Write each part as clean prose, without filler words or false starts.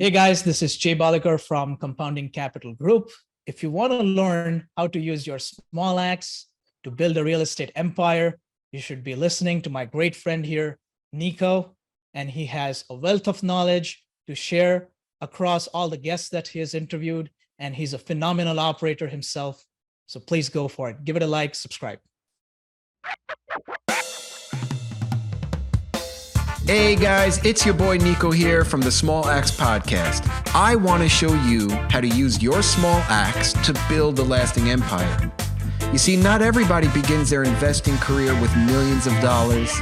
Hey guys, this is Jay Balekar from Compounding Capital Group. If you want to learn how to use your small axe to build a real estate empire, you should be listening to my great friend here, Nico, and he has a wealth of knowledge to share across all the guests that he has interviewed, and he's a phenomenal operator himself. So please go for it. Give it a like, subscribe. Hey guys, it's your boy Nico here from the Small Axe Podcast. I want to show you how to use your small axe to build a lasting empire. You see, not everybody begins their investing career with millions of dollars,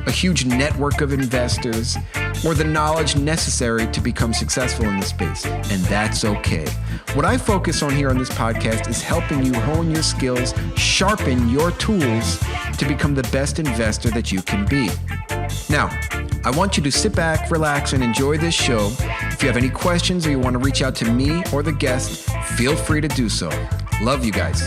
a huge network of investors, or the knowledge necessary to become successful in this space, and that's okay. What I focus on here on this podcast is helping you hone your skills, sharpen your tools to become the best investor that you can be. Now, I want you to sit back, relax, and enjoy this show. If you have any questions or you want to reach out to me or the guest, feel free to do so. Love you guys.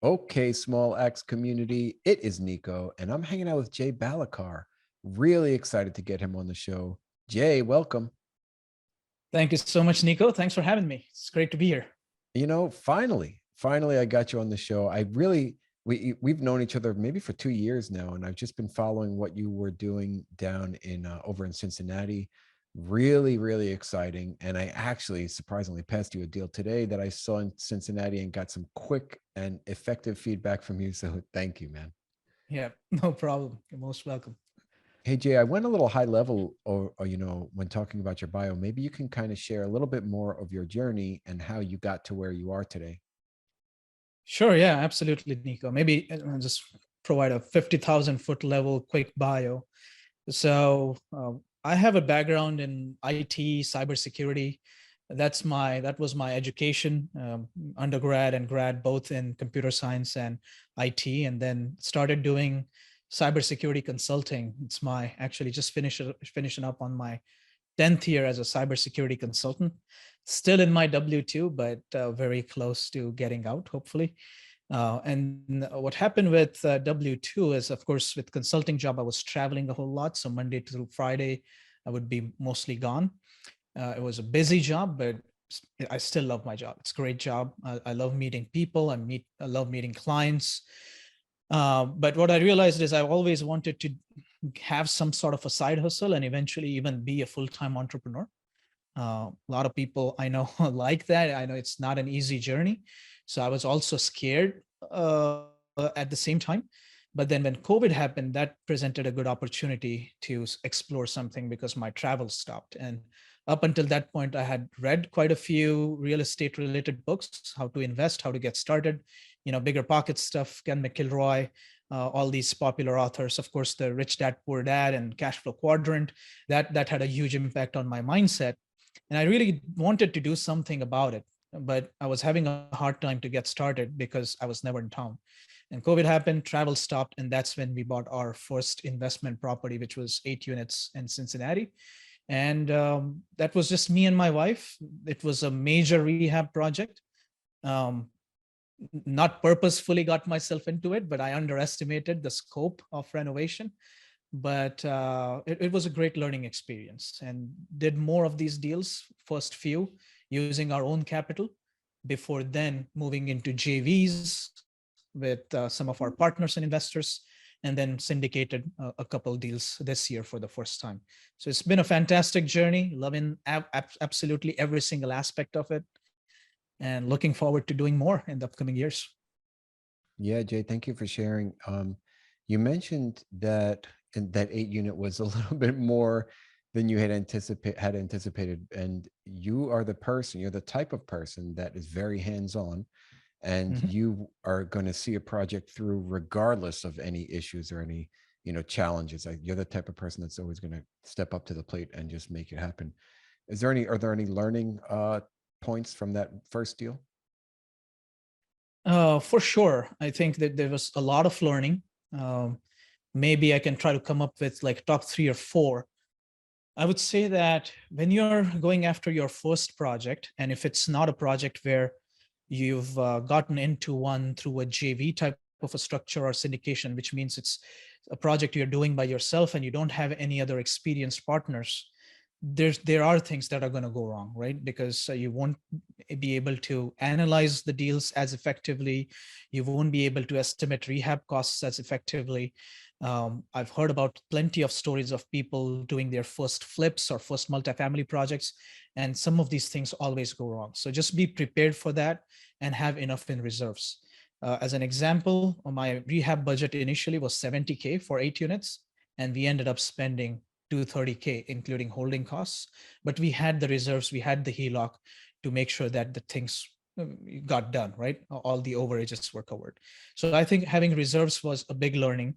Okay, Small Axe community, it is Nico, and I'm hanging out with Jay Balekar. Really excited to get him on the show. Jay, welcome. Thank you so much, Nico. Thanks for having me. It's great to be here. You know, finally, I got you on the show. We've known each other maybe for 2 years now, and I've just been following what you were doing down in over in Cincinnati. Really, really exciting. And I actually surprisingly passed you a deal today that I saw in Cincinnati and got some quick and effective feedback from you. So thank you, man. Yeah, no problem. You're most welcome. Hey, Jay, I went a little high level when talking about your bio. Maybe you can kind of share a little bit more of your journey and how you got to where you are today. Sure. Yeah, absolutely, Nico. Maybe I'll just provide a 50,000 foot level quick bio. So I have a background in IT, cybersecurity. That was my education, undergrad and grad, both in computer science and IT, and then started doing cybersecurity consulting. It's my actually just finishing up on my 10th year as a cybersecurity consultant. Still in my W-2, but very close to getting out, hopefully. And what happened with W-2 is, of course, with consulting job, I was traveling a whole lot. So Monday through Friday, I would be mostly gone. It was a busy job, but I still love my job. It's a great job. I love meeting people. I love meeting clients. But what I realized is I always wanted to have some sort of a side hustle and eventually even be a full-time entrepreneur. A lot of people I know like that. I know it's not an easy journey. So I was also scared at the same time. But then when COVID happened, that presented a good opportunity to explore something because my travel stopped. And up until that point, I had read quite a few real estate related books, how to invest, how to get started, Bigger Pockets stuff, Ken McElroy, all these popular authors, of course, the Rich Dad, Poor Dad and Cash Flow Quadrant, that had a huge impact on my mindset. And I really wanted to do something about it, but I was having a hard time to get started because I was never in town. And COVID happened, travel stopped, and that's when we bought our first investment property, which was 8 units in Cincinnati. And that was just me and my wife. It was a major rehab project. Not purposefully got myself into it, but I underestimated the scope of renovation. But it was a great learning experience, and did more of these deals, first few, using our own capital, before then moving into JVs with some of our partners and investors, and then syndicated a couple deals this year for the first time. So it's been a fantastic journey, loving absolutely every single aspect of it, and looking forward to doing more in the upcoming years. Yeah, Jay, thank you for sharing. You mentioned that 8-unit was a little bit more than you had anticipated. And you're the type of person that is very hands-on, and you are going to see a project through regardless of any issues or any, challenges. You're the type of person that's always going to step up to the plate and just make it happen. Are there any learning points from that first deal? For sure. I think that there was a lot of learning. Maybe I can try to come up with like top 3 or 4. I would say that when you're going after your first project, and if it's not a project where you've gotten into one through a JV type of a structure or syndication, which means it's a project you're doing by yourself and you don't have any other experienced partners, there are things that are going to go wrong, right? Because you won't be able to analyze the deals as effectively. You won't be able to estimate rehab costs as effectively. I've heard about plenty of stories of people doing their first flips or first multifamily projects, and some of these things always go wrong. So just be prepared for that and have enough in reserves. As an example, my rehab budget initially was 70K for 8 units, and we ended up spending 230K, including holding costs. But we had the reserves, we had the HELOC to make sure that the things got done, right? All the overages were covered. So I think having reserves was a big learning.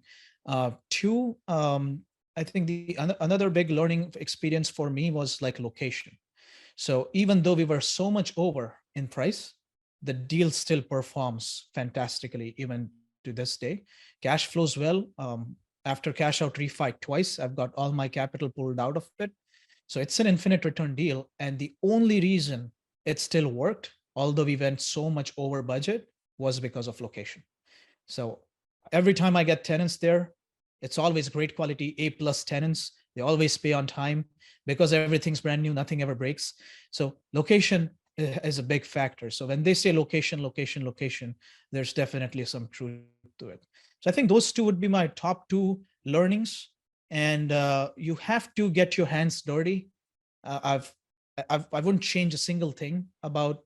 Two, I think another big learning experience for me was like location. So even though we were so much over in price, the deal still performs fantastically even to this day. Cash flows well. After cash out refi twice, I've got all my capital pulled out of it. So it's an infinite return deal. And the only reason it still worked, although we went so much over budget, was because of location. So every time I get tenants there, it's always great quality A+ tenants. They always pay on time because everything's brand new, nothing ever breaks. So location is a big factor. So when they say location, location, location, there's definitely some truth to it. So I think those two would be my top two learnings. And you have to get your hands dirty. I wouldn't change a single thing about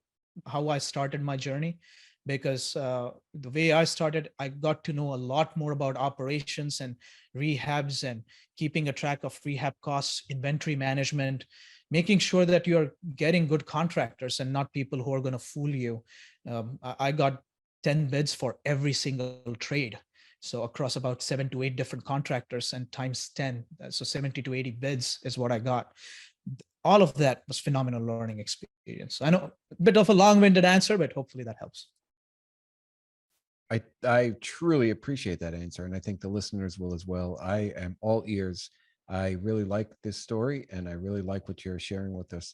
how I started my journey, because the way I started, I got to know a lot more about operations and rehabs and keeping a track of rehab costs, inventory management, making sure that you're getting good contractors and not people who are going to fool you. I got 10 bids for every single trade. So across about 7 to 8 different contractors and times 10, so 70 to 80 bids is what I got. All of that was phenomenal learning experience. I know a bit of a long-winded answer, but hopefully that helps. I truly appreciate that answer, and I think the listeners will as well. I am all ears. I really like this story, and I really like what you're sharing with us.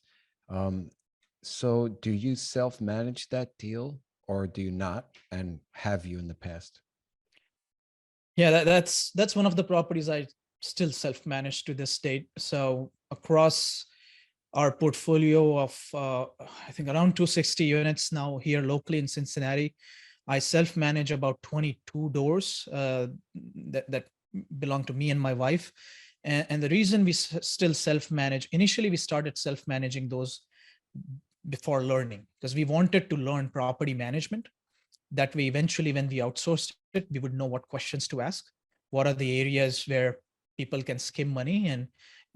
So do you self-manage that deal, or do you not? And have you in the past? Yeah, that's one of the properties I still self-manage to this date. So across our portfolio of I think around 260 units now here locally in Cincinnati, I self-manage about 22 doors that belong to me and my wife. And the reason we still self-manage, initially we started self-managing those before learning, because we wanted to learn property management. That way, eventually, when we outsourced it, we would know what questions to ask. What are the areas where people can skim money, and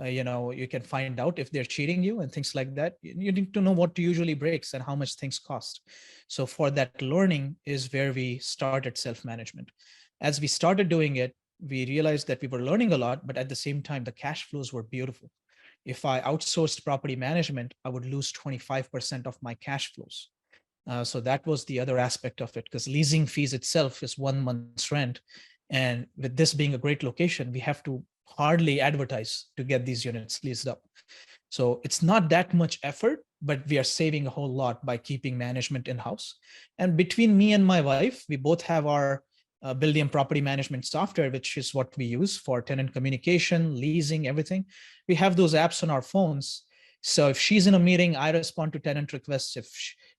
you can find out if they're cheating you and things like that. You need to know what usually breaks and how much things cost. So for that learning is where we started self-management. As we started doing it, we realized that we were learning a lot, but at the same time, the cash flows were beautiful. If I outsourced property management, I would lose 25% of my cash flows. So that was the other aspect of it, because leasing fees itself is 1 month's rent. And with this being a great location, we have to hardly advertise to get these units leased up. So it's not that much effort, but we are saving a whole lot by keeping management in-house. And between me and my wife, we both have our Buildium property management software, which is what we use for tenant communication, leasing, everything. We have those apps on our phones. So if she's in a meeting, I respond to tenant requests. If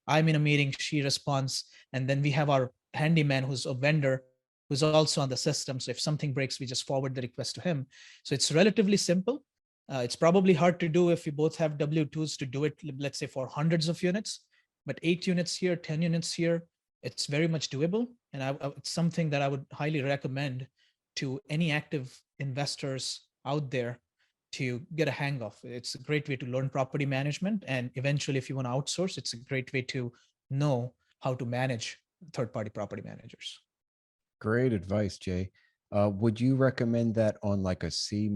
I'm in a meeting, she responds. And then we have our handyman, who's a vendor, who's also on the system. So if something breaks, we just forward the request to him. So it's relatively simple. It's probably hard to do if we both have W-2s to do it, let's say for hundreds of units, but 8 units here, 10 units here, it's very much doable. And it's something that I would highly recommend to any active investors out there to get a hang of. It's a great way to learn property management. And eventually, if you want to outsource, it's a great way to know how to manage third-party property managers. Great advice, Jay. Would you recommend that on like a C-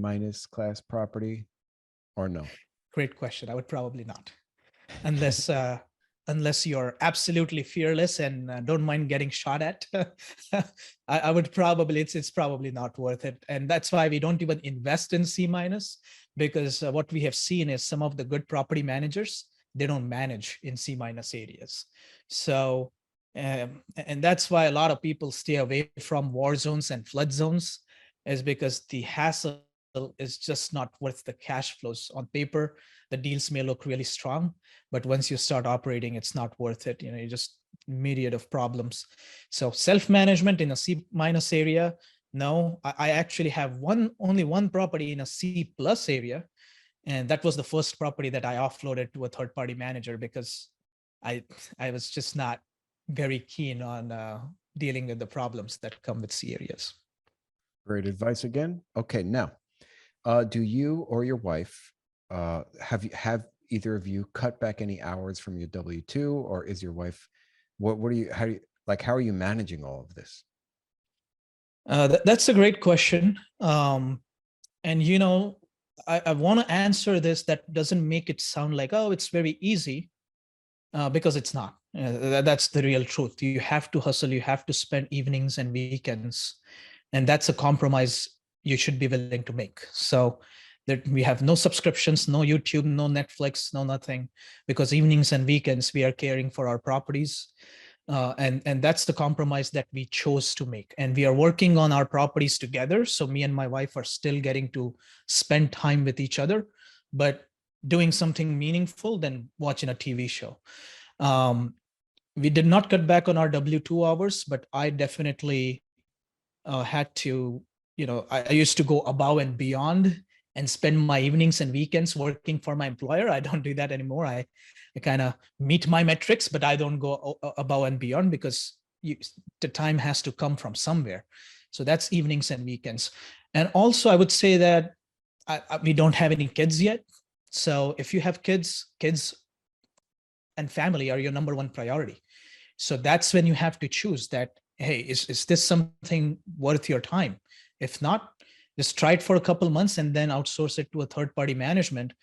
class property or no? Great question. I would probably not, unless you're absolutely fearless and don't mind getting shot at. I would probably, it's probably not worth it. And that's why we don't even invest in C-, because what we have seen is some of the good property managers, they don't manage in C- areas. So, and that's why a lot of people stay away from war zones and flood zones. is because the hassle is just not worth the cash flows. On paper, the deals may look really strong, but once you start operating, it's not worth it. You just myriad of problems. So self-management in a C minus area, no. I actually have only one property in a C plus area, and that was the first property that I offloaded to a third-party manager because I was just not very keen on dealing with the problems that come with C areas. Great advice again. Okay, now, do you or your wife have either of you cut back any hours from your W-2, or is your wife? What do you? How do you like? How are you managing all of this? That's a great question. And I want to answer this that doesn't make it sound like, oh, it's very easy, because it's not. That's the real truth. You have to hustle. You have to spend evenings and weekends, and that's a compromise you should be willing to make. So that we have no subscriptions, no YouTube, no Netflix, no nothing, because evenings and weekends we are caring for our properties. And that's the compromise that we chose to make. And we are working on our properties together. So me and my wife are still getting to spend time with each other, but doing something meaningful than watching a TV show. We did not cut back on our W-2 hours, but I definitely had to, I used to go above and beyond and spend my evenings and weekends working for my employer. I don't do that anymore. I kind of meet my metrics, but I don't go above and beyond because the time has to come from somewhere. So that's evenings and weekends. And also I would say that we don't have any kids yet. So if you have kids and family are your number one priority. So that's when you have to choose that, hey, is this something worth your time? If not, just try it for a couple months and then outsource it to a third-party management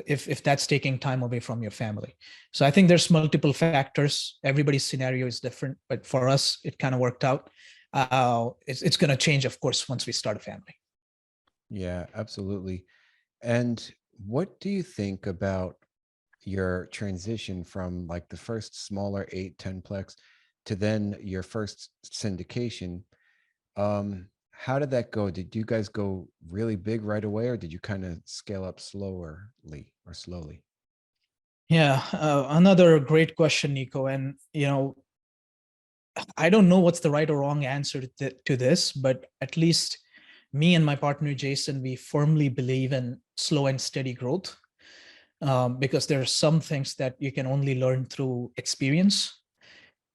if that's taking time away from your family. So I think there's multiple factors. Everybody's scenario is different, but for us, it kind of worked out. It's going to change, of course, once we start a family. Yeah, absolutely. And what do you think about your transition from like the first smaller 8-10 plex to then your first syndication? How did that go? Did you guys go really big right away, or did you kind of scale up slowly? Yeah, another great question, Nico. And I don't know what's the right or wrong answer to this, but at least me and my partner Jason, we firmly believe in slow and steady growth, because there are some things that you can only learn through experience.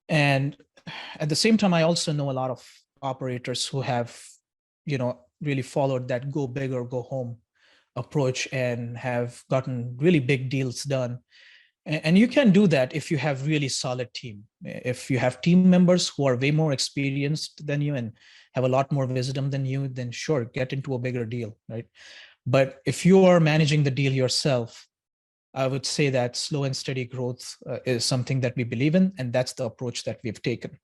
And at the same time, I also know a lot of operators who have, really followed that go big or go home approach and have gotten really big deals done. And you can do that if you have really solid team. If you have team members who are way more experienced than you and have a lot more wisdom than you, then sure, get into a bigger deal, right? But if you are managing the deal yourself, I would say that slow and steady growth is something that we believe in, and that's the approach that we've taken.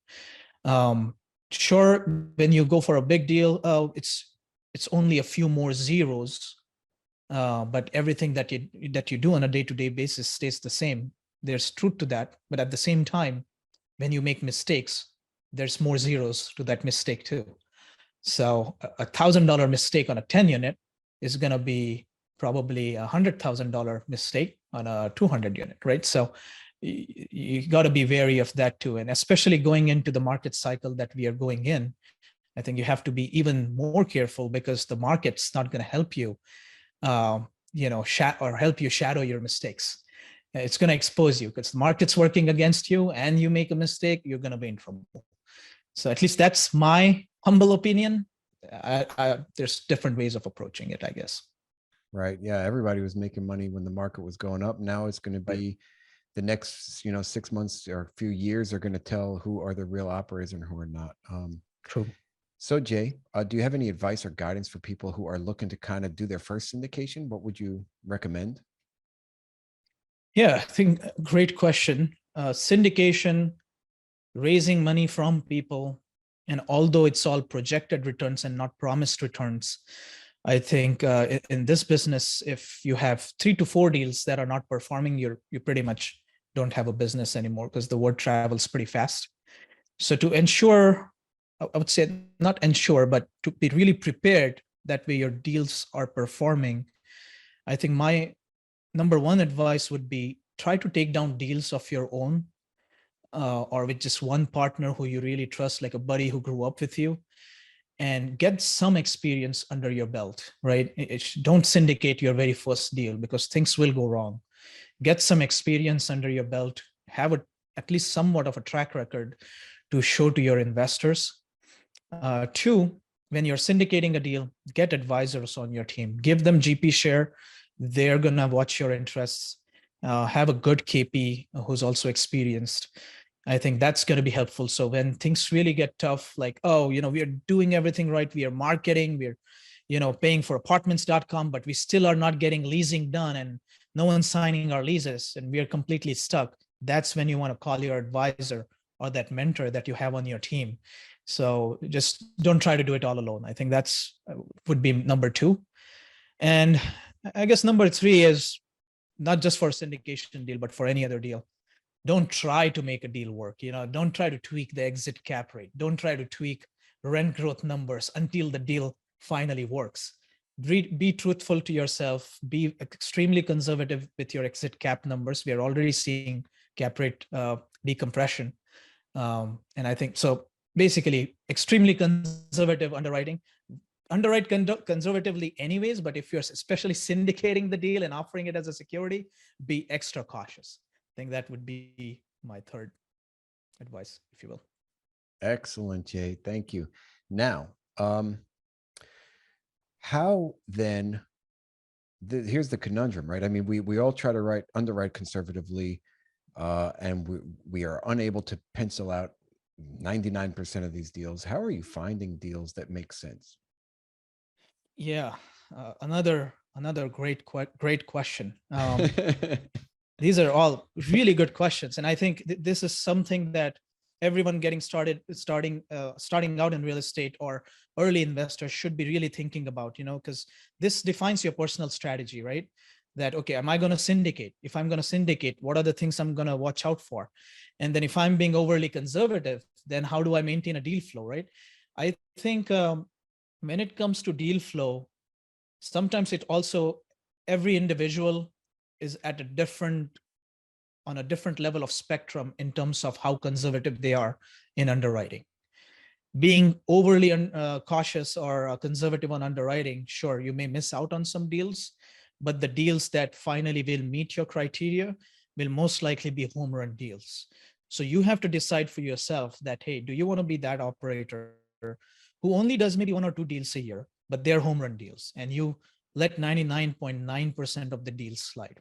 Sure, when you go for a big deal, it's only a few more zeros, but everything that you do on a day-to-day basis stays the same. There's truth to that, but at the same time, when you make mistakes, there's more zeros to that mistake too. So $1,000 mistake on a 10 unit is going to be probably $100,000 mistake on a 200 unit, right? So you got to be wary of that too. And especially going into the market cycle that we are going in, I think you have to be even more careful because the market's not going to help you, or help you shadow your mistakes. It's going to expose you because the market's working against you and you make a mistake, you're going to be in trouble. So at least that's my humble opinion. There's different ways of approaching it, I guess. Right. Yeah. Everybody was making money when the market was going up. Now it's going to be Right. the next, 6 months or a few years are going to tell who are the real operators and who are not. True. So Jay, do you have any advice or guidance for people who are looking to kind of do their first syndication? What would you recommend? Yeah, I think great question. Syndication, raising money from people, and although it's all projected returns and not promised returns, I think in this business, if you have 3 to 4 deals that are not performing, you pretty much don't have a business anymore because the word travels pretty fast. So to ensure I would say not ensure, but to be really prepared that way your deals are performing. I think my number one advice would be try to take down deals of your own, or with just one partner who you really trust, like a buddy who grew up with you, and get some experience under your belt, right? Don't syndicate your very first deal because things will go wrong. Get some experience under your belt, have at least somewhat of a track record to show to your investors. Two, when you're syndicating a deal, get advisors on your team, give them GP share. They're going to watch your interests. Have a good KP who's also experienced. I think that's going to be helpful. So when things really get tough, like, oh, we are doing everything right, we are marketing, we're, paying for apartments.com, but we still are not getting leasing done and no one's signing our leases and we are completely stuck. That's when you want to call your advisor or that mentor that you have on your team. So just don't try to do it all alone. I think that's would be number two. And I guess number three is not just for a syndication deal, but for any other deal. Don't try to make a deal work. Don't try to tweak the exit cap rate. Don't try to tweak rent growth numbers until the deal finally works. Be truthful to yourself. Be extremely conservative with your exit cap numbers. We are already seeing cap rate decompression. And I think so. Basically, extremely conservative underwriting. Underwrite conservatively anyways, but if you're especially syndicating the deal and offering it as a security, be extra cautious. I think that would be my third advice, if you will. Excellent, Jay. Thank you. Now, how then? Here's the conundrum, right? I mean, we all try to underwrite conservatively, and we are unable to pencil out 99% of these deals. How are you finding deals that make sense? Yeah, another great question. These are all really good questions, and I think this is something that everyone starting out in real estate or early investors should be really thinking about, because this defines your personal strategy, right? That, okay, am I going to syndicate? If I'm going to syndicate, what are the things I'm going to watch out for? And then if I'm being overly conservative, then how do I maintain a deal flow, right? I think when it comes to deal flow, sometimes every individual is at on a different level of spectrum in terms of how conservative they are in underwriting. Being overly cautious or conservative on underwriting, sure, you may miss out on some deals, but the deals that finally will meet your criteria will most likely be home run deals. So you have to decide for yourself that, hey, do you want to be that operator who only does maybe 1 or 2 deals a year, but they're home run deals, and you let 99.9% of the deals slide,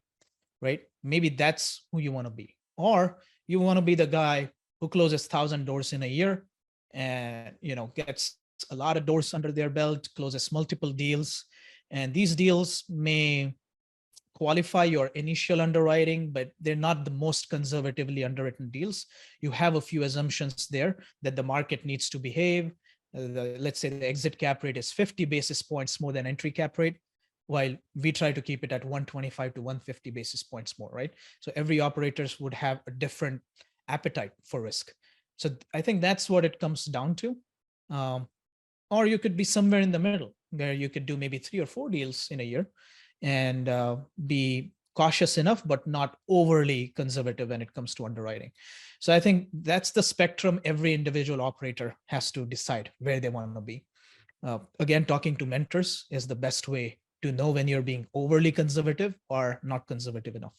right? Maybe that's who you want to be. Or you want to be the guy who closes 1,000 doors in a year and, gets a lot of doors under their belt, closes multiple deals. And these deals may qualify your initial underwriting, but they're not the most conservatively underwritten deals. You have a few assumptions there that the market needs to behave. Let's say the exit cap rate is 50 basis points more than entry cap rate, while we try to keep it at 125 to 150 basis points more, right? So every operators would have a different appetite for risk. So I think that's what it comes down to. Or you could be somewhere in the middle where you could do maybe 3 or 4 deals in a year and be cautious enough, but not overly conservative when it comes to underwriting. So I think that's the spectrum every individual operator has to decide where they want to be. Again, talking to mentors is the best way to know when you're being overly conservative or not conservative enough.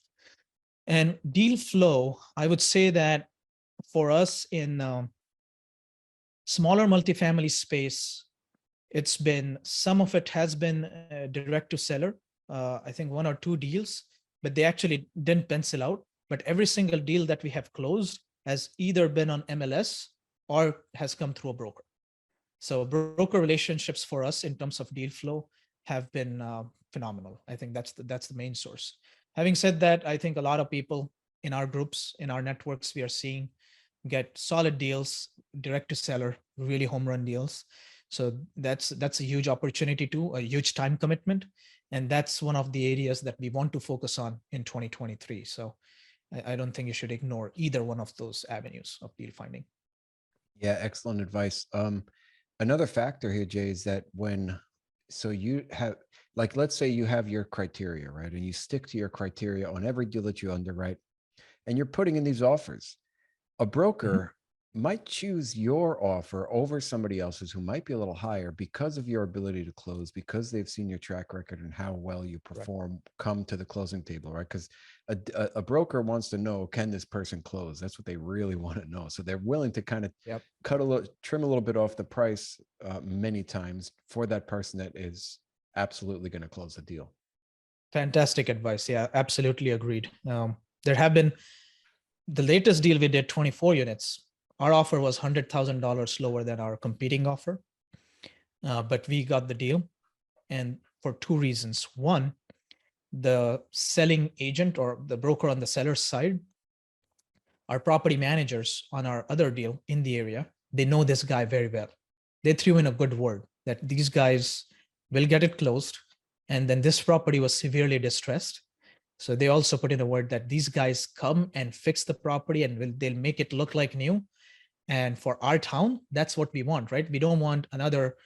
And deal flow, I would say that for us in smaller multifamily space, some of it has been direct to seller. I think 1 or 2 deals, but they actually didn't pencil out. But every single deal that we have closed has either been on MLS or has come through a broker. So broker relationships for us in terms of deal flow have been phenomenal. I think that's the main source. Having said that, I think a lot of people in our groups, in our networks, we are seeing get solid deals, direct to seller, really home run deals. So that's a huge opportunity too, a huge time commitment. And that's one of the areas that we want to focus on in 2023. So I don't think you should ignore either one of those avenues of deal finding. Yeah, excellent advice. Another factor here, Jay, is that so you have, like, let's say you have your criteria, right? And you stick to your criteria on every deal that you underwrite, and you're putting in these offers. A Mhm. broker might choose your offer over somebody else's who might be a little higher because of your ability to close, because they've seen your track record and how well you Correct. perform come to the closing table, right? Because a broker wants to know, can this person close? That's what they really want to know. So they're willing to kind of Yep. trim a little bit off the price many times for that person that is absolutely going to close the deal. Fantastic advice. Yeah, absolutely agreed. There have been the latest deal we did 24 units. Our offer was $100,000 lower than our competing offer, but we got the deal, and for two reasons. One, the selling agent or the broker on the seller's side, our property managers on our other deal in the area, they know this guy very well. They threw in a good word that these guys will get it closed. And then this property was severely distressed. So they also put in a word that these guys come and fix the property and they'll make it look like new. And for our town, that's what we want, right? We don't want another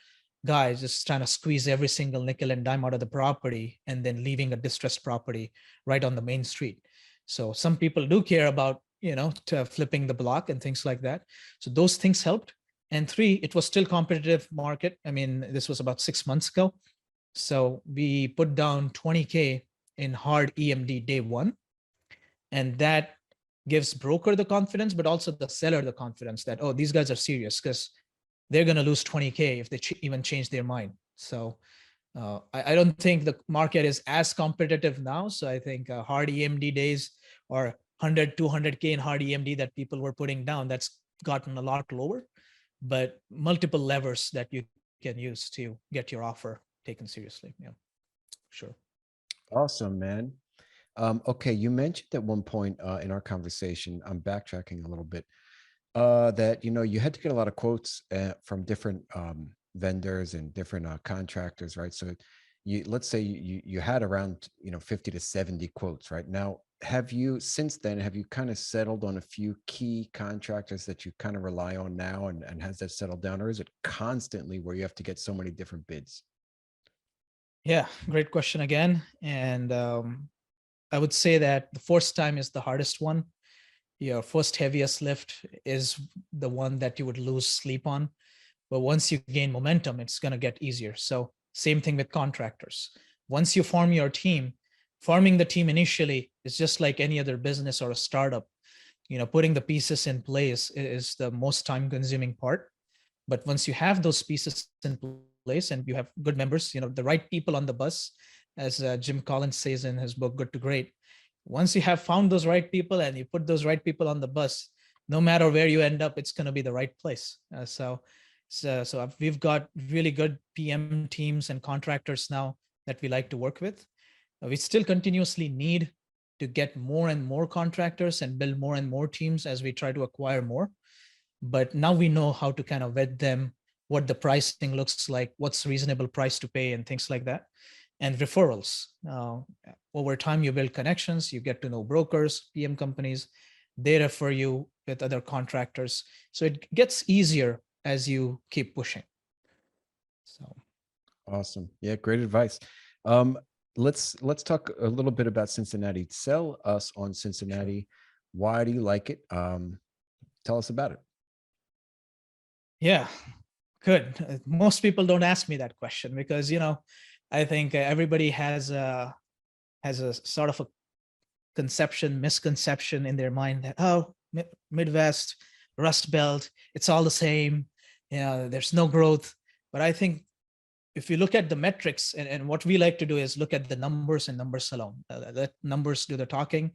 guy just trying to squeeze every single nickel and dime out of the property and then leaving a distressed property right on the main street. So some people do care about, to flipping the block and things like that. So those things helped. And three, it was still competitive market. I mean, this was about 6 months ago. So we put down 20K in hard EMD day one. And that gives broker the confidence, but also the seller the confidence that, oh, these guys are serious, because they're going to lose 20K if they even change their mind. So I don't think the market is as competitive now. So I think hard EMD days or 100, 200K in hard EMD that people were putting down, that's gotten a lot lower, but multiple levers that you can use to get your offer taken seriously. Yeah, sure. Awesome, man. Okay, you mentioned at one point in our conversation, I'm backtracking a little bit, that you had to get a lot of quotes from different vendors and different contractors, right? So let's say you had around 50 to 70 quotes, right? Now, since then have you kind of settled on a few key contractors that you kind of rely on now, and has that settled down, or is it constantly where you have to get so many different bids? Yeah, great question again. And I would say that the first time is the hardest one. Your first heaviest lift is the one that you would lose sleep on. But once you gain momentum, it's going to get easier. So same thing with contractors. Once you form your team, forming the team initially is just like any other business or a startup. Putting the pieces in place is the most time consuming part. But once you have those pieces in place and you have good members, the right people on the bus, as Jim Collins says in his book Good to Great, once you have found those right people and you put those right people on the bus, no matter where you end up, it's going to be the right place. So we've got really good PM teams and contractors now that we like to work with. We still continuously need to get more and more contractors and build more and more teams as we try to acquire more. But now we know how to kind of vet them, what the pricing looks like, what's reasonable price to pay, and things like that. And referrals. Over time, you build connections, you get to know brokers, PM companies, they refer you with other contractors. So it gets easier as you keep pushing. So Awesome. Yeah, great advice. Um, let's talk a little bit about Cincinnati. Sell us on sure. Cincinnati. Why do you like it? Tell us about it. Yeah, good. Most people don't ask me that question because, I think everybody has a sort of a misconception in their mind that, oh, Midwest, Rust Belt, it's all the same. There's no growth. But I think if you look at the metrics, and what we like to do is look at the numbers and numbers alone. Let numbers do the talking.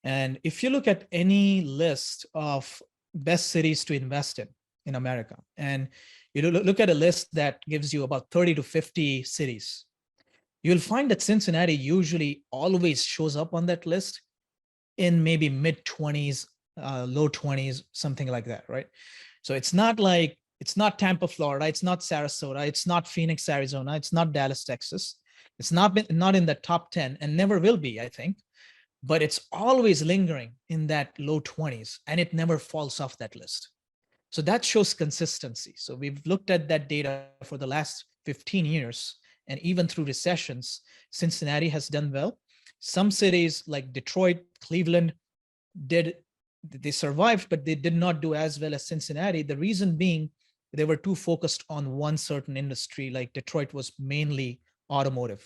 And if you look at any list of best cities to invest in America, and you look at a list that gives you about 30 to 50 cities, you'll find that Cincinnati usually always shows up on that list in maybe mid 20s, low 20s, something like that, right? So it's not Tampa, Florida, it's not Sarasota, it's not Phoenix, Arizona, it's not Dallas, Texas. It's not in the top 10 and never will be, I think, but it's always lingering in that low 20s and it never falls off that list. So that shows consistency. So we've looked at that data for the last 15 years, and even through recessions, Cincinnati has done well. Some cities like Detroit, Cleveland did they survived, but they did not do as well as Cincinnati. The reason being they were too focused on one certain industry, like Detroit was mainly automotive.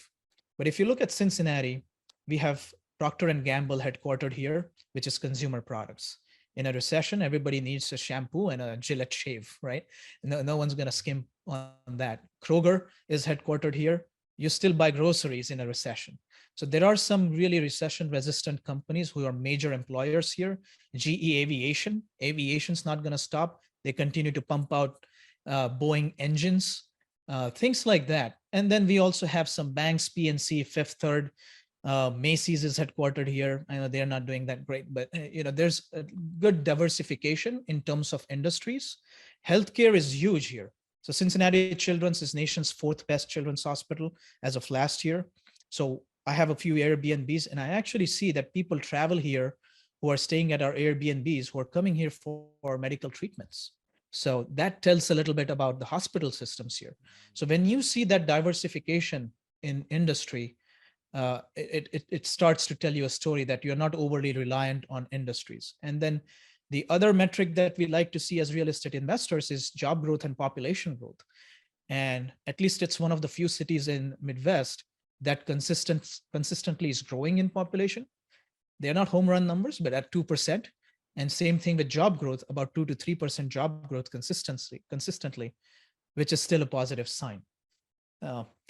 But if you look at Cincinnati, we have Procter and Gamble headquartered here, which is consumer products. In a recession, everybody needs a shampoo and a Gillette shave, right? No one's going to skimp on that. Kroger is headquartered here. You still buy groceries in a recession. So there are some really recession resistant companies who are major employers here. GE Aviation's not going to stop. They continue to pump out Boeing engines, things like that. And then we also have some banks, PNC, Fifth Third, Macy's is headquartered here. I know they're not doing that great, but there's a good diversification in terms of industries. Healthcare is huge here. So Cincinnati Children's is nation's fourth best children's hospital as of last year. So I have a few Airbnbs, and I actually see that people travel here who are staying at our Airbnbs who are coming here for medical treatments. So that tells a little bit about the hospital systems here. So when you see that diversification in industry, it starts to tell you a story that you're not overly reliant on industries. And then the other metric that we like to see as real estate investors is job growth and population growth. And at least it's one of the few cities in Midwest that consistently is growing in population. They're not home run numbers, but at 2%. And same thing with job growth, about 2 to 3% job growth consistently, which is still a positive sign.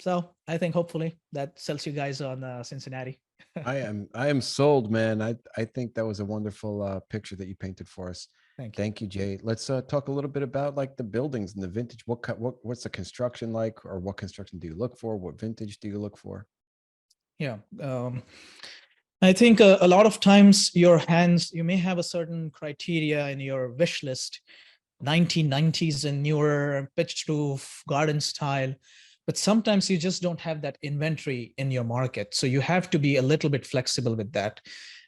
So I think hopefully that sells you guys on Cincinnati. I am sold, man. I think that was a wonderful picture that you painted for us. Thank you. Thank you, Jay. Let's talk a little bit about like the buildings and the vintage. What's the construction like, or what construction do you look for? What vintage do you look for? Yeah. I think a lot of times you may have a certain criteria in your wish list, 1990s and newer, pitched roof, garden style, but sometimes you just don't have that inventory in your market. So you have to be a little bit flexible with that.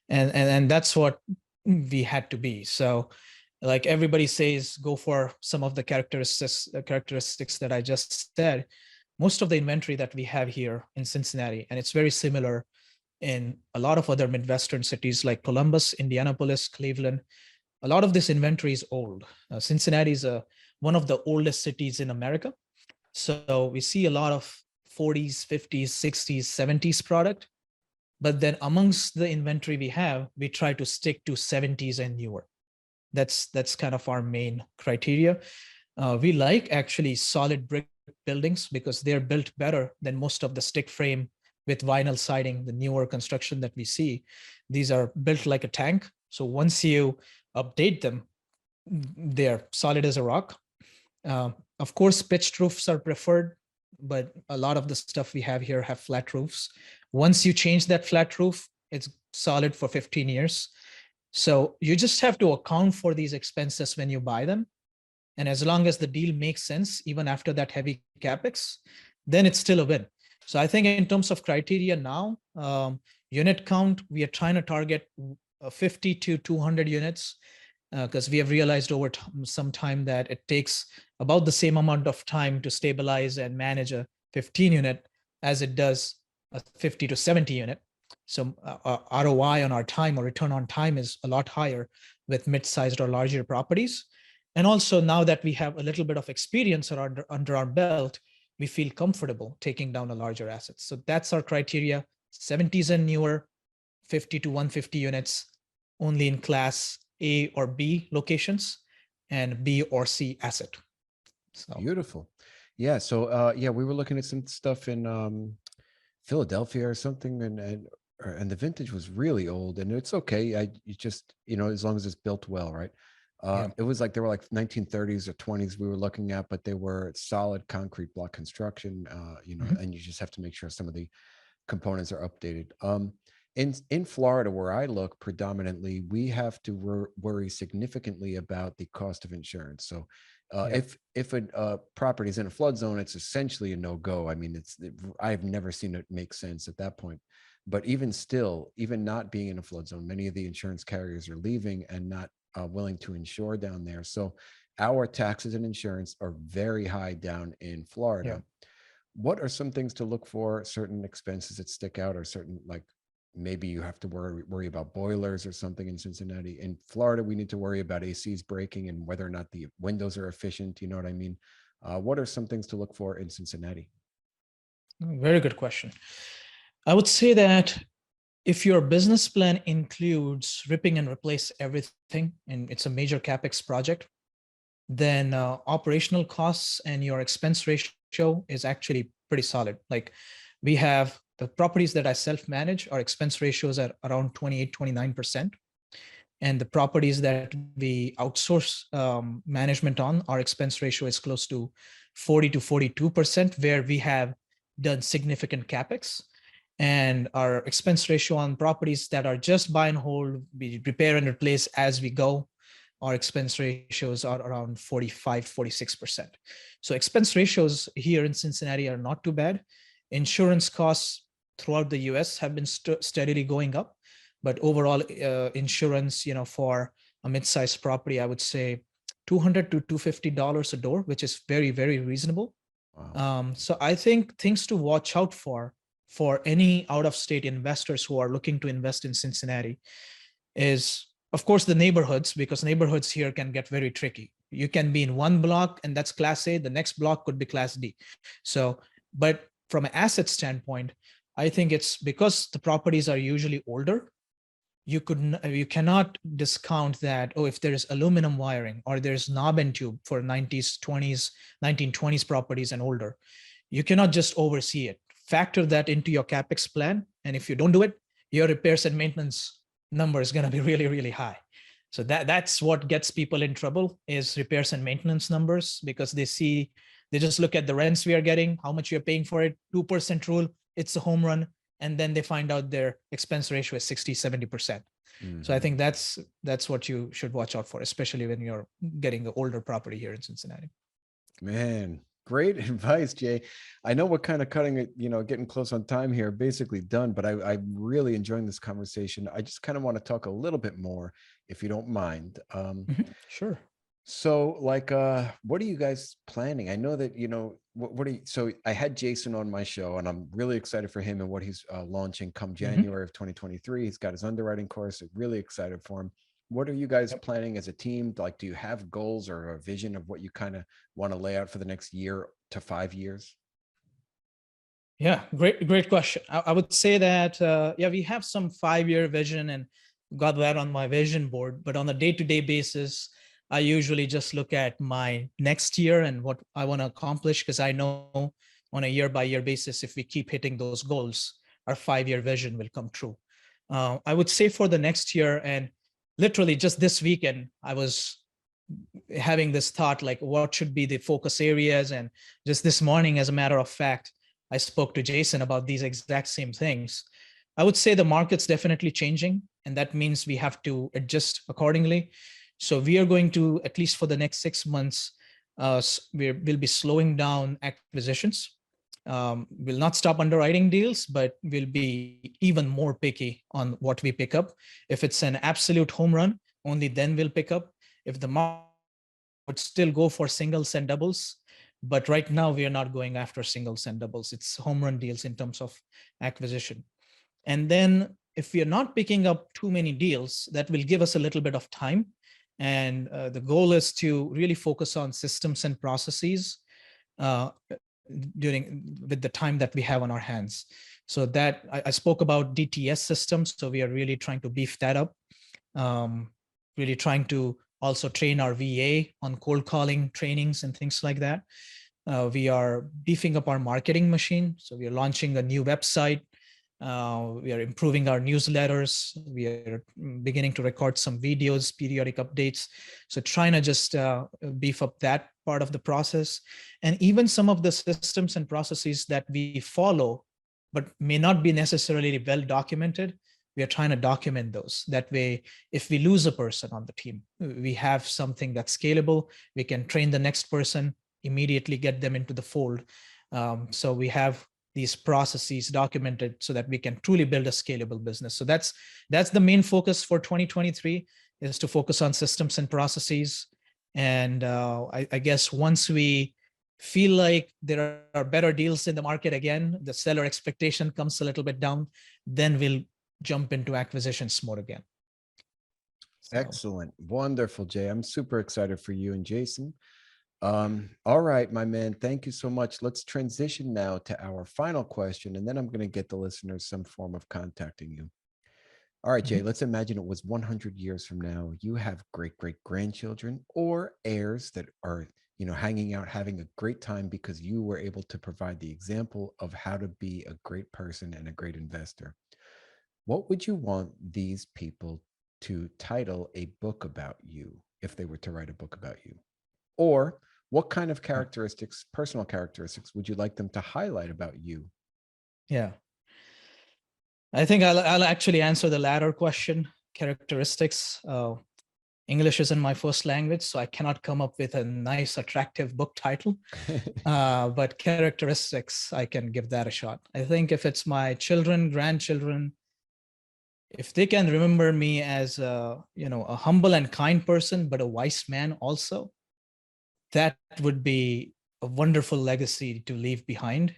And that's what we had to be. So like everybody says, go for some of the characteristics that I just said. Most of the inventory that we have here in Cincinnati, and it's very similar in a lot of other Midwestern cities like Columbus, Indianapolis, Cleveland, a lot of this inventory is old. Cincinnati is one of the oldest cities in America. So we see a lot of 40s, 50s, 60s, 70s product. But then amongst the inventory we have, we try to stick to 70s and newer. That's kind of our main criteria. We like actually solid brick buildings because they're built better than most of the stick frame with vinyl siding, the newer construction that we see. These are built like a tank. So once you update them, they're solid as a rock. Of course, pitched roofs are preferred, but a lot of the stuff we have here have flat roofs. Once you change that flat roof, it's solid for 15 years. So you just have to account for these expenses when you buy them. And as long as the deal makes sense, even after that heavy capex, then it's still a win. So I think in terms of criteria now, unit count, we are trying to target 50 to 200 units because we have realized over some time that it takes about the same amount of time to stabilize and manage a 15 unit as it does a 50 to 70 unit. So ROI on our time or return on time is a lot higher with mid-sized or larger properties. And also now that we have a little bit of experience under our belt, we feel comfortable taking down a larger asset. So that's our criteria, 70s and newer, 50 to 150 units, only in class A or B locations, and B or C asset. So beautiful. Yeah. So yeah, we were looking at some stuff in Philadelphia or something, and the vintage was really old, and it's okay. You just, as long as it's built well, right? yeah. It was like they were like 1930s or 20s we were looking at, but they were solid concrete block construction, and you just have to make sure some of the components are updated. In Florida, where I look predominantly, we have to worry significantly about the cost of insurance. So if a property is in a flood zone, it's essentially a no-go. I mean, I've never seen it make sense at that point. But even still, even not being in a flood zone, many of the insurance carriers are leaving and not willing to insure down there. So our taxes and insurance are very high down in Florida. What are some things to look for, certain expenses that stick out, or certain, like, maybe you have to worry about boilers or something in Cincinnati? In Florida, we need to worry about ACs breaking and whether or not the windows are efficient. You know what I mean? What are some things to look for in Cincinnati? Very good question. I would say that if your business plan includes ripping and replace everything, and it's a major CapEx project, then operational costs and your expense ratio is actually pretty solid. Like, we have the properties that I self-manage, our expense ratios are around 28, 29%. And the properties that we outsource management on, our expense ratio is close to 40 to 42%, where we have done significant CapEx. And our expense ratio on properties that are just buy and hold, we repair and replace as we go, our expense ratios are around 45, 46%. So expense ratios here in Cincinnati are not too bad. Insurance costs throughout the US have been steadily going up, but overall insurance, for a mid-sized property, I would say $200 to $250 a door, which is very, very reasonable. Wow. So I think things to watch out for any out-of-state investors who are looking to invest in Cincinnati is, of course, the neighborhoods, because neighborhoods here can get very tricky. You can be in one block and that's Class A, the next block could be Class D. So, but from an asset standpoint, I think it's because the properties are usually older, you cannot discount that, oh, if there is aluminum wiring or there's knob and tube for 90s, 20s, 1920s properties and older, you cannot just oversee it. Factor that into your CapEx plan. And if you don't do it, your repairs and maintenance number is going to be really, really high. So that's what gets people in trouble, is repairs and maintenance numbers, because they just look at the rents we are getting, how much you're paying for it, 2% rule, it's a home run. And then they find out their expense ratio is 60, 70%. Mm-hmm. So I think that's what you should watch out for, especially when you're getting the older property here in Cincinnati. Man, great advice, Jay. I know we're kind of cutting it, getting close on time here, basically done, but I'm really enjoying this conversation. I just kind of want to talk a little bit more, if you don't mind. Sure. So, like, what are you guys planning? I know that, so I had Jason on my show, and I'm really excited for him and what he's launching come January of 2023. He's got his underwriting course. I'm really excited for him. What are you guys planning as a team? Like, do you have goals or a vision of what you kind of want to lay out for the next year to 5 years? Yeah, great question. I would say that, we have some 5-year vision and got that on my vision board, but on a day-to-day basis, I usually just look at my next year and what I want to accomplish, because I know on a year-by-year basis, if we keep hitting those goals, our 5-year vision will come true. I would say for the next year, and literally just this weekend, I was having this thought, like, what should be the focus areas? And just this morning, as a matter of fact, I spoke to Jason about these exact same things. I would say the market's definitely changing, and that means we have to adjust accordingly. So we are going to, at least for the next 6 months, we'll be slowing down acquisitions. We'll not stop underwriting deals, but we'll be even more picky on what we pick up. If it's an absolute home run, only then we'll pick up. If the market would still go for singles and doubles, but right now we are not going after singles and doubles. It's home run deals in terms of acquisition. And then if we are not picking up too many deals, that will give us a little bit of time. And the goal is to really focus on systems and processes with the time that we have on our hands. So that I spoke about DTS systems. So we are really trying to beef that up. Really trying to also train our VA on cold calling trainings and things like that. We are beefing up our marketing machine. So we are launching a new website. We are improving our newsletters. We are beginning to record some videos, periodic updates. So trying to just beef up that part of the process. And even some of the systems and processes that we follow, but may not be necessarily well documented, we are trying to document those. That way, if we lose a person on the team, we have something that's scalable. We can train the next person, immediately get them into the fold. So we have these processes documented so that we can truly build a scalable business. So that's the main focus for 2023, is to focus on systems and processes And I guess once we feel like there are better deals in the market again, the seller expectation comes a little bit down, then we'll jump into acquisitions more again. So. Excellent. Wonderful, Jay. I'm super excited for you and Jason. All right, my man. Thank you so much. Let's transition now to our final question, and then I'm going to get the listeners some form of contacting you. All right, Jay, let's imagine it was 100 years from now. You have great-great-grandchildren or heirs that are, hanging out, having a great time because you were able to provide the example of how to be a great person and a great investor. What would you want these people to title a book about you if they were to write a book about you? Or what kind of characteristics, personal characteristics, would you like them to highlight about you? Yeah. I think I'll actually answer the latter question, characteristics. English isn't my first language, so I cannot come up with a nice, attractive book title. But characteristics, I can give that a shot. I think if it's my children, grandchildren, if they can remember me as a humble and kind person, but a wise man also, that would be a wonderful legacy to leave behind.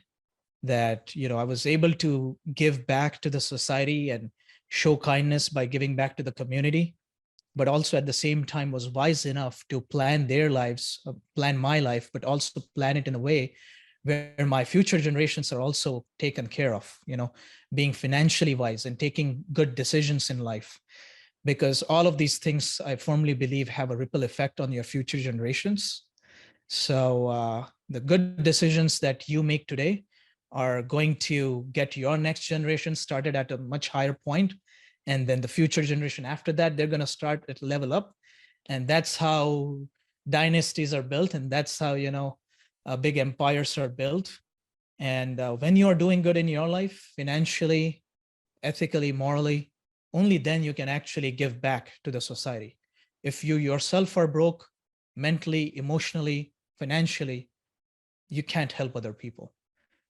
That I was able to give back to the society and show kindness by giving back to the community, but also at the same time was wise enough to plan their lives, plan my life, but also plan it in a way where my future generations are also taken care of, being financially wise and taking good decisions in life. Because all of these things, I firmly believe, have a ripple effect on your future generations. So the good decisions that you make today are going to get your next generation started at a much higher point. And then the future generation after that, they're going to start at level up. And that's how dynasties are built. And that's how, big empires are built. And when you're doing good in your life, financially, ethically, morally, only then you can actually give back to the society. If you yourself are broke, mentally, emotionally, financially, you can't help other people.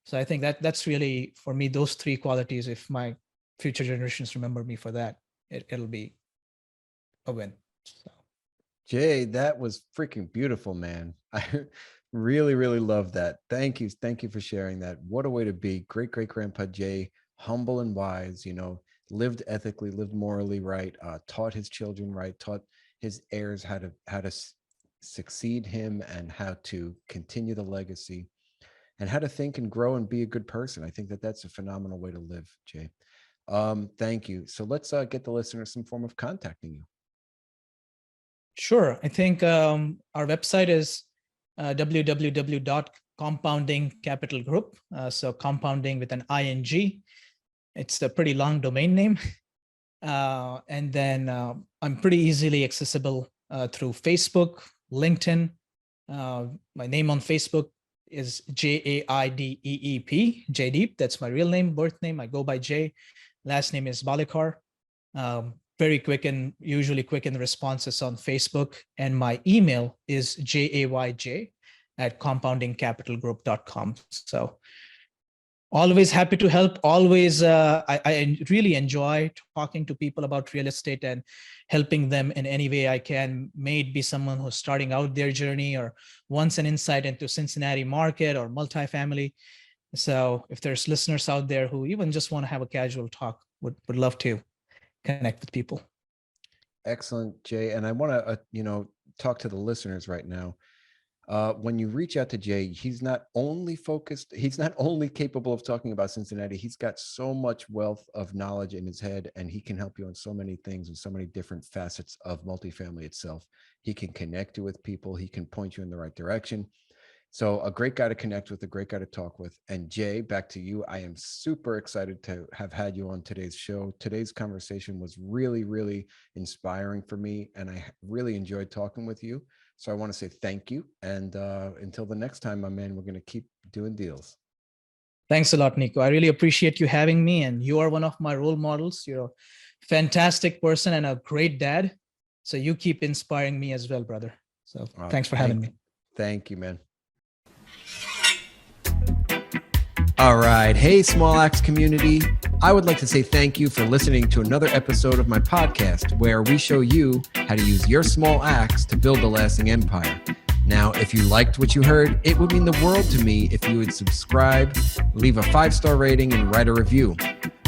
So I think that's really, for me, those three qualities. If my future generations remember me for that, it'll be a win. So. Jay, that was freaking beautiful, man. I really, really love that. Thank you. Thank you for sharing that. What a way to be. Great-great-grandpa Jay, humble and wise, lived ethically, lived morally right, taught his children right, taught his heirs how to succeed him and how to continue the legacy, and how to think and grow and be a good person. I think that's a phenomenal way to live, Jay. Thank you. So let's get the listeners some form of contacting you. Sure. I think our website is www.compounding capital group. So compounding with an ING. It's a pretty long domain name. And then I'm pretty easily accessible through Facebook, LinkedIn. My name on Facebook is JAIDEEP, Jaydeep. That's my real name, birth name. I go by Jay. Last name is Balekar. Very quick and usually quick in the responses on Facebook. And my email is jayj@compoundingcapitalgroup.com. So always happy to help. Always, I really enjoy talking to people about real estate and helping them in any way I can. May it be someone who's starting out their journey or wants an insight into Cincinnati market or multifamily. So if there's listeners out there who even just want to have a casual talk, would love to connect with people. Excellent, Jay. And I want to, talk to the listeners right now. When you reach out to Jay, he's not only capable of talking about Cincinnati, he's got so much wealth of knowledge in his head, and he can help you on so many things and so many different facets of multifamily itself. He can connect you with people. He can point you in the right direction. So a great guy to connect with, a great guy to talk with. And Jay, back to you. I am super excited to have had you on today's show. Today's conversation was really, really inspiring for me, and I really enjoyed talking with you. So I want to say thank you. And until the next time, my man, we're going to keep doing deals. Thanks a lot, Nico. I really appreciate you having me. And you are one of my role models. You're a fantastic person and a great dad. So you keep inspiring me as well, brother. So thanks for having me. Thank you, man. All right. Hey, Small Axe community. I would like to say thank you for listening to another episode of my podcast where we show you how to use your small axe to build a lasting empire. Now, if you liked what you heard, it would mean the world to me if you would subscribe, leave a 5-star rating, and write a review.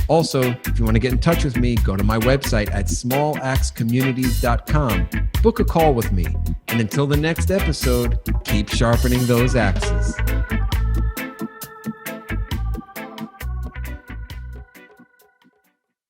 Also, if you want to get in touch with me, go to my website at smalaxecommunities.com. Book a call with me. And until the next episode, keep sharpening those axes.